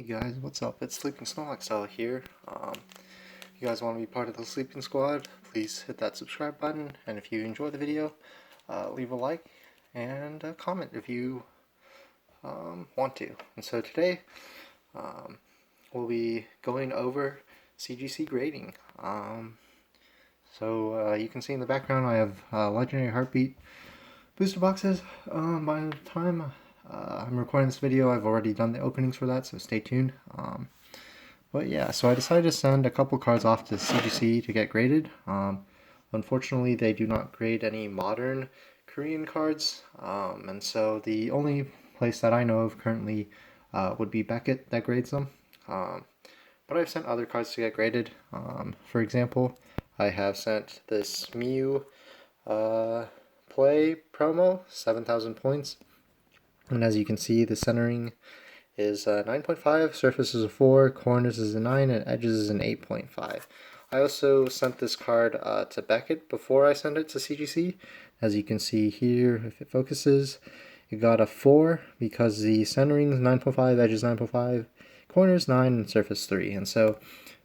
Hey guys, what's up? It's Sleeping Snow XL here. If you guys want to be part of the Sleeping Squad, please hit that subscribe button, and if you enjoy the video, leave a like and a comment if you want to. And so today, we'll be going over CGC grading. You can see in the background I have Legendary Heartbeat booster boxes. By the time I'm recording this video, I've already done the openings for that, so stay tuned. But yeah, so I decided to send a couple cards off to CGC to get graded. Unfortunately, they do not grade any modern Korean cards, and so the only place that I know of currently would be Beckett that grades them. But I've sent other cards to get graded. For example, I have sent this Mew Play promo, 7,000 points. And as you can see, the centering is 9.5, surface is a 4, corners is a 9, and edges is an 8.5. I also sent this card to Beckett before I sent it to CGC. As you can see here, if it focuses, it got a 4 because the centering is 9.5, edges 9.5, corners 9, and surface 3. And so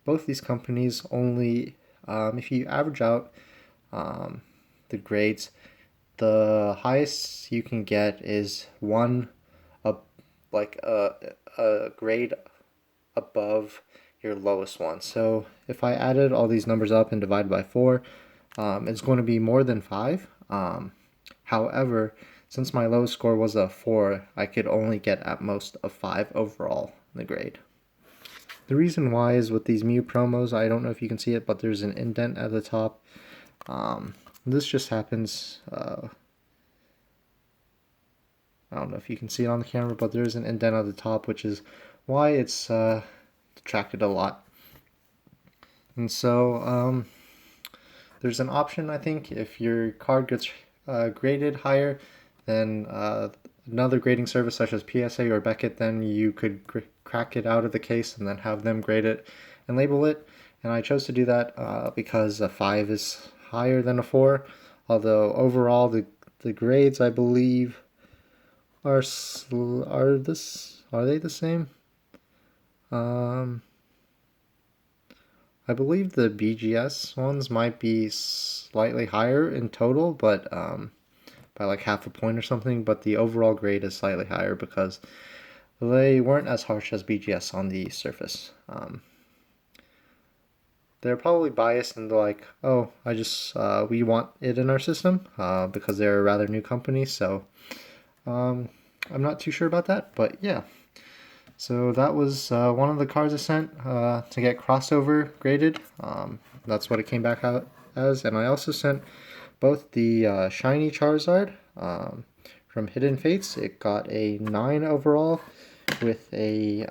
both these companies only, if you average out the grades, the highest you can get is a grade above your lowest one. So if I added all these numbers up and divided by 4, it's going to be more than 5. However, since my lowest score was a 4, I could only get at most a 5 overall in the grade. The reason why is with these Mew promos, I don't know if you can see it, but there's an indent at the top. This just happens, I don't know if you can see it on the camera, but there's an indent at the top, which is why it's detracted a lot. And so there's an option, I think, if your card gets graded higher than another grading service such as PSA or Beckett, then you could crack it out of the case and then have them grade it and label it. And I chose to do that because a 5 is higher than a 4, although overall the grades, I believe, are they the same? I believe the BGS ones might be slightly higher in total, but by like half a point or something, but the overall grade is slightly higher because they weren't as harsh as BGS on the surface. They're probably biased and like, oh, we want it in our system because they're a rather new company, so I'm not too sure about that, but yeah. So that was one of the cards I sent to get crossover graded. That's what it came back out as, and I also sent both the shiny Charizard from Hidden Fates. It got a 9 overall with a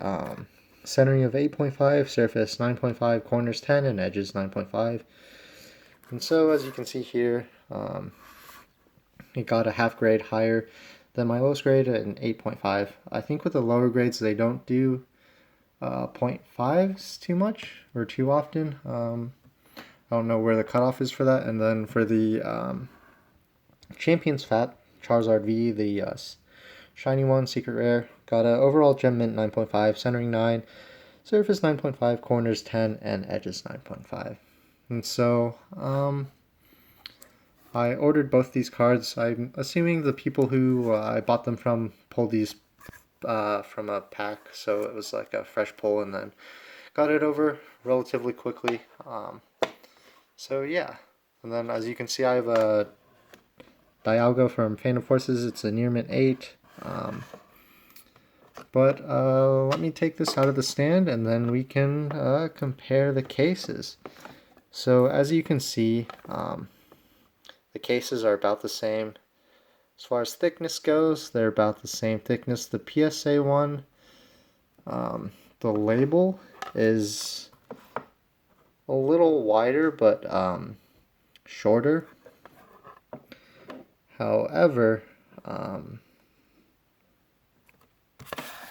centering of 8.5, surface 9.5, corners 10, and edges 9.5. And so as you can see here, it got a half grade higher than my lowest grade at an 8.5. I think with the lower grades they don't do 0.5s too much or too often. I don't know where the cutoff is for that. And then for the Champions Fat Charizard V, the shiny one, secret rare, got a overall gem mint 9.5, centering 9, surface 9.5, corners 10, and edges 9.5. And so I ordered both these cards. I'm assuming the people who I bought them from pulled these from a pack, so it was like a fresh pull, and then got it over relatively quickly. So yeah, and then as you can see, I have a Dialga from Phantom Forces. It's a near mint 8. But let me take this out of the stand, and then we can compare the cases. So as you can see, the cases are about the same. As far as thickness goes, they're about the same thickness. The PSA one, the label is a little wider, but shorter. However, let's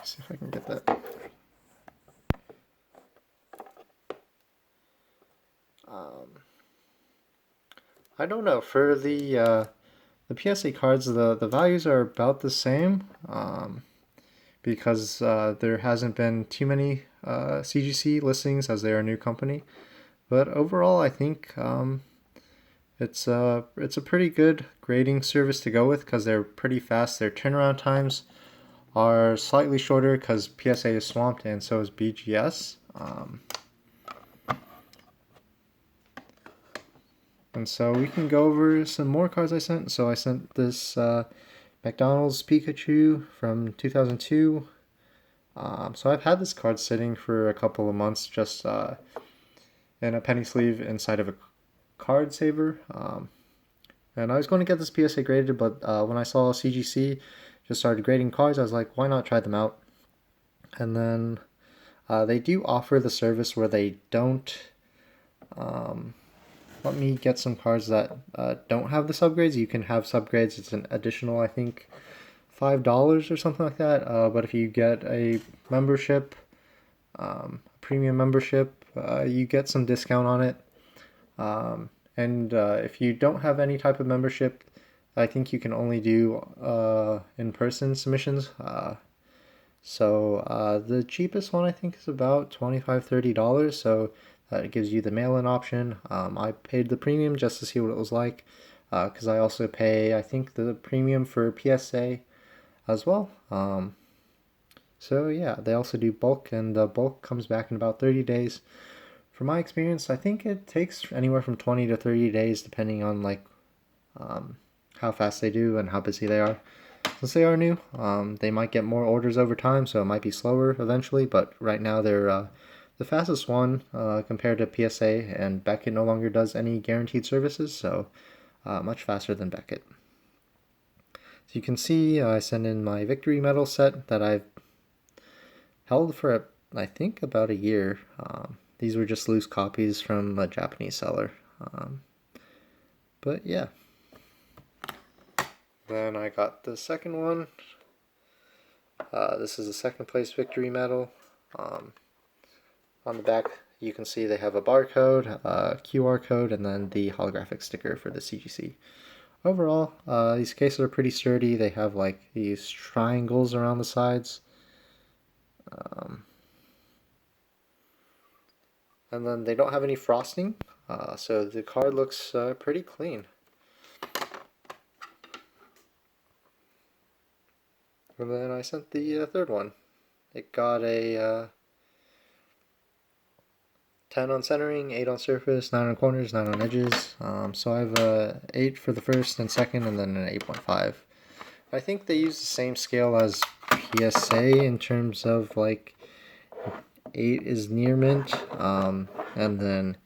see if I can get that. I don't know, for the PSA cards, the values are about the same. because there hasn't been too many CGC listings as they're a new company. But overall, I think it's a pretty good grading service to go with because they're pretty fast. Their turnaround times are slightly shorter because PSA is swamped and so is BGS. And so we can go over some more cards I sent. So I sent this McDonald's Pikachu from 2002. So I've had this card sitting for a couple of months just in a penny sleeve inside of a card saver. And I was going to get this PSA graded, but when I saw CGC just started grading cards, I was like, why not try them out? And then they do offer the service where they don't let me get some cards that don't have the subgrades. You can have subgrades. It's an additional, I think, $5 or something like that. But if you get a membership, premium membership, you get some discount on it. And if you don't have any type of membership, I think you can only do in-person submissions. So the cheapest one I think is about $25-$30. So it gives you the mail-in option. I paid the premium just to see what it was like, because I also pay, I think, the premium for PSA as well. So yeah, they also do bulk, and the bulk comes back in about 30 days. From my experience, I think it takes anywhere from 20 to 30 days, depending on like how fast they do and how busy they are. Since they are new, they might get more orders over time, so it might be slower eventually, but right now they're the fastest one compared to PSA, and Beckett no longer does any guaranteed services, so much faster than Beckett. So you can see I sent in my Victory Medal set that I've held for, I think, about a year. These were just loose copies from a Japanese seller. But yeah. Then I got the second one. This is a second place Victory Medal. On the back, you can see they have a barcode, QR code, and then the holographic sticker for the CGC. Overall, these cases are pretty sturdy. They have like these triangles around the sides. And then they don't have any frosting, so the card looks pretty clean. And then I sent the third one. It got a 10 on centering, 8 on surface, 9 on corners, 9 on edges. So I have a 8 for the first and second, and then an 8.5. I think they use the same scale as PSA in terms of like 8 is near mint, and then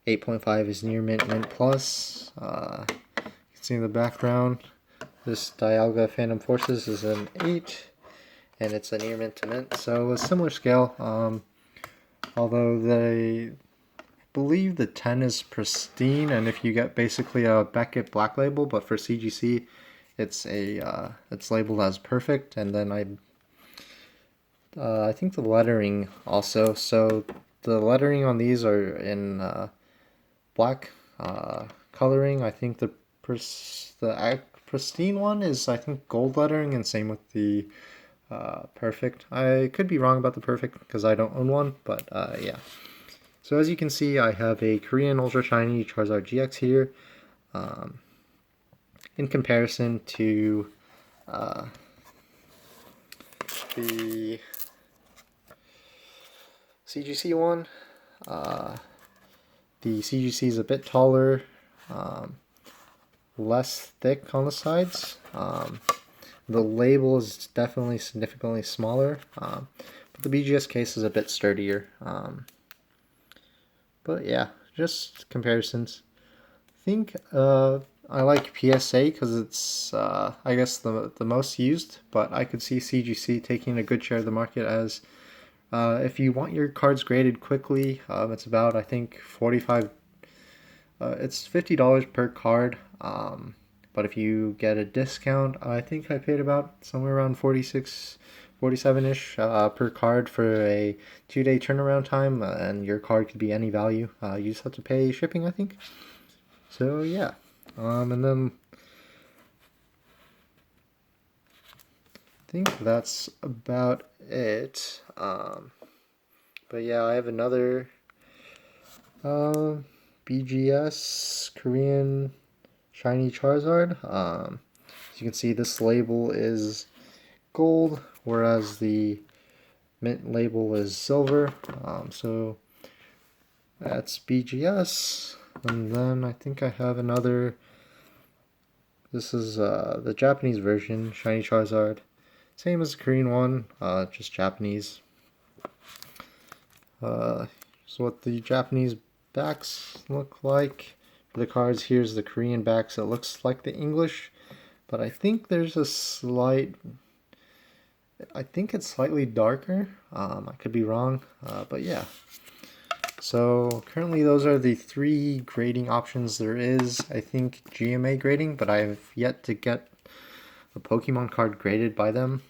8.5 is near mint, mint plus. You can see in the background, this Dialga Phantom Forces is an 8, and it's a near mint to mint, so a similar scale. Although they believe the 10 is pristine, and if you get basically a Beckett Black Label, but for CGC, it's labeled as perfect, and then I think the lettering also. So the lettering on these are in black coloring. I think the pristine one is, I think, gold lettering, and same with the perfect. I could be wrong about the perfect because I don't own one, but yeah. So as you can see, I have a Korean Ultra Shiny Charizard GX here. In comparison to the CGC one, the CGC is a bit taller, less thick on the sides. The label is definitely significantly smaller, but the BGS case is a bit sturdier. But yeah, just comparisons. I think I like PSA because it's, I guess, the most used, but I could see CGC taking a good share of the market as if you want your cards graded quickly, it's about, I think, it's $50 per card. But if you get a discount, I think I paid about somewhere around 47-ish per card for a 2-day turnaround time, and your card could be any value. You just have to pay shipping, I think. So yeah, and then I think that's about it. But yeah, I have another BGS Korean shiny Charizard. As you can see, this label is gold, whereas the mint label is silver. So that's BGS. And then I think I have another. This is the Japanese version, shiny Charizard. Same as the Korean one, just Japanese. So what the Japanese backs look like. For the cards, here's the Korean backs. It looks like the English, but I think there's a slight... I think it's slightly darker. I could be wrong, but yeah. So currently those are the 3 grading options there is. I think GMA grading, but I've yet to get a Pokemon card graded by them.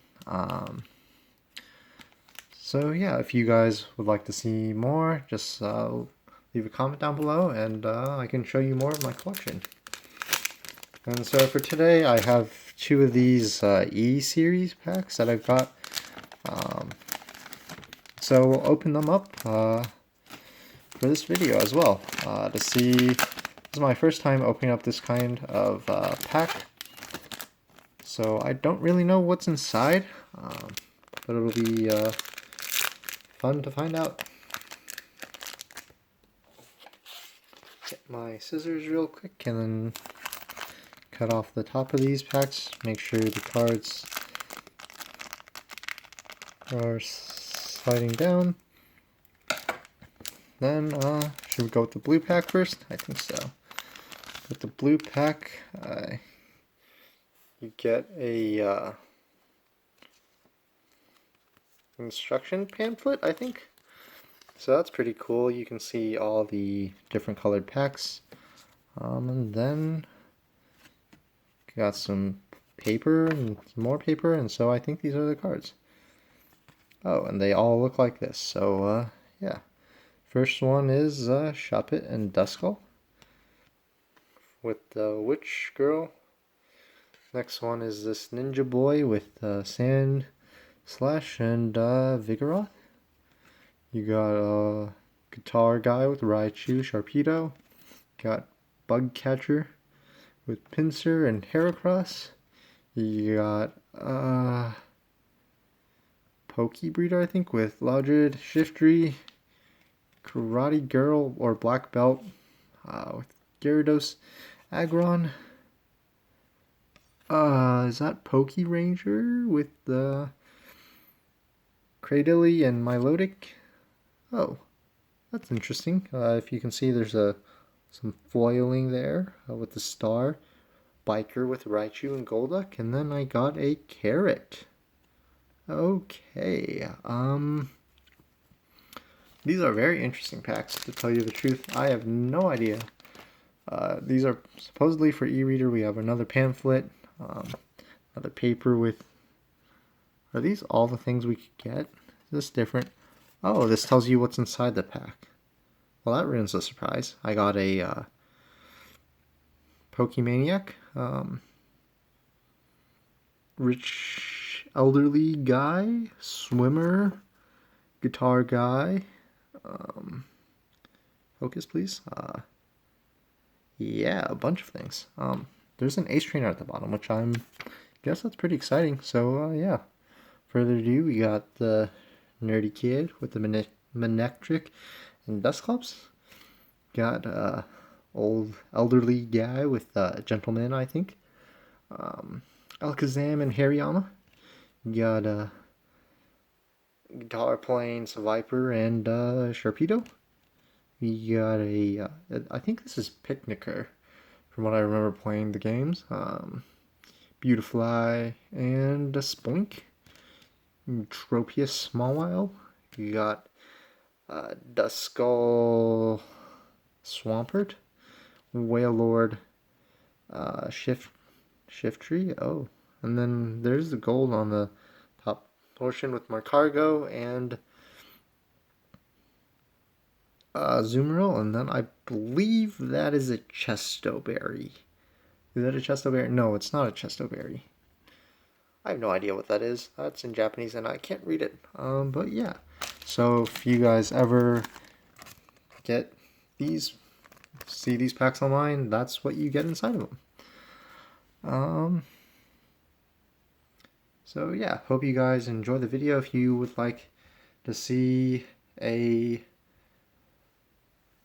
So yeah, if you guys would like to see more, just leave a comment down below and I can show you more of my collection. And so for today, I have 2 of these E-Series packs that I've got. So we'll open them up for this video as well to see. This is my first time opening up this kind of pack. So I don't really know what's inside, but it'll be fun to find out. Get my scissors real quick and then cut off the top of these packs. Make sure the cards are sliding down. Then should we go with the blue pack first? I think so. With the blue pack, you get a instruction pamphlet, I think. So that's pretty cool. You can see all the different colored packs. And then got some paper and some more paper, and so I think these are the cards. Oh, and they all look like this. So yeah. First one is Shuppet and Duskull with the Witch Girl. Next one is this Ninja Boy with Sand Slash and Vigoroth. You got a Guitar Guy with Raichu, Sharpedo. Got Bug Catcher with Pinsir and Heracross. You got Poke Breeder, I think, with Loudred, Shiftry, Karate Girl or Black Belt with Gyarados, Aggron. Is that Poke Ranger with the Cradily and Milotic? Oh, that's interesting. If you can see, there's some foiling there with the star. Biker with Raichu and Golduck, and then I got a Carrot. Okay, these are very interesting packs, to tell you the truth. I have no idea. These are supposedly for e-reader. We have another pamphlet, another paper with... Are these all the things we could get? Is this different? Oh, this tells you what's inside the pack. Well, that ruins the surprise. I got a Pokemaniac, rich elderly guy, swimmer, guitar guy, focus please, yeah, a bunch of things. There's an Ace Trainer at the bottom, which guess that's pretty exciting. So yeah, further ado, we got the nerdy kid with the Manectric and Dusclops. Got old elderly guy with Gentleman, I think. Alakazam and Hariyama. Got Guitar playing Viper and Sharpedo. We got a I think this is Picnicker, from what I remember playing the games. Beautifly and a Spoink. Tropius Smallwile. You got Duskull Swampert. Wailord Shiftry. Oh, and then there's the gold on the top portion with Marcargo and Zoomerl, and then I believe that is a Chesto Berry. Is that a Chesto Berry? No, it's not a Chesto Berry. I have no idea what that is. That's in Japanese and I can't read it. But yeah. So if you guys ever get these, see these packs online, that's what you get inside of them. So yeah, hope you guys enjoy the video. If you would like to see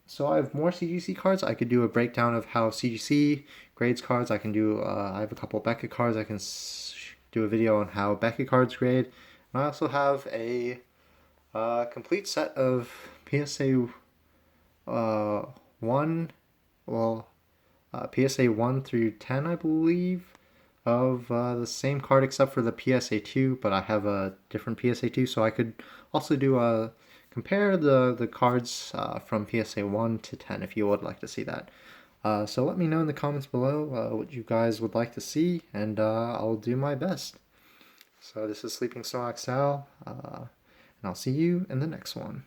so I have more CGC cards. I could do a breakdown of how CGC grades cards. I can do, I have a couple Beckett cards. I can do a video on how Beckett cards grade. And I also have a complete set of PSA 1, well, PSA 1 through 10, I believe, of the same card except for the PSA 2, but I have a different PSA 2, so I could also do a compare the cards from PSA 1 to 10 if you would like to see that. So let me know in the comments below what you guys would like to see, and I'll do my best. So this is Sleeping Snow XL, and I'll see you in the next one.